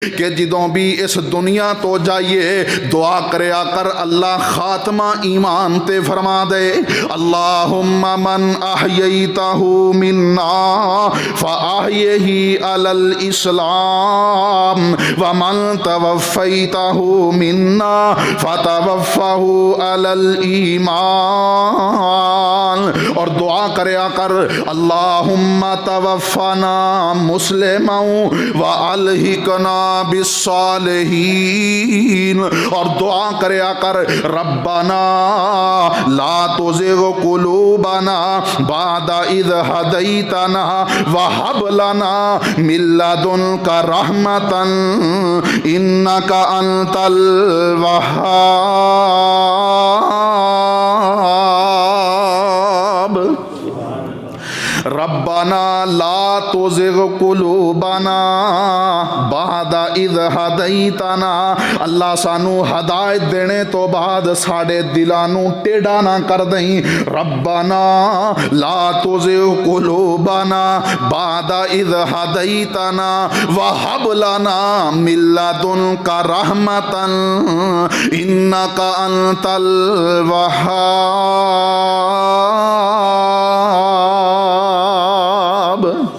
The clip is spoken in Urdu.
کہ جدوں بھی اس دنیا تو جائیے دعا کریا کر اللہ خاتمہ ایمان تے فرما دے. اللہم من احییتہ منا فاحیہ علی الاسلام ومن توفیتہ منا فتوفہ علی الایمان. اور دعا کریا کر اللہم توفنا مسلما والحقنا بالصالحین. اور دعا کریا کر ربنا لا تزغ قلوبنا بعد اذ ہدیتنا وہب لنا من لدنک رحمۃ انک انت الوہاب. ربنا لا تزغ قلوبنا بعد اذ ہدیتنا. اللہ سانو ہدایت دینے تو بعد ساڑے دلانو ٹیڑا نہ کر دیں. ربنا لا تزغ قلوبنا بعد اذ ہدیتنا وہب لنا من لدنک رحمۃ انک انت الوہاب.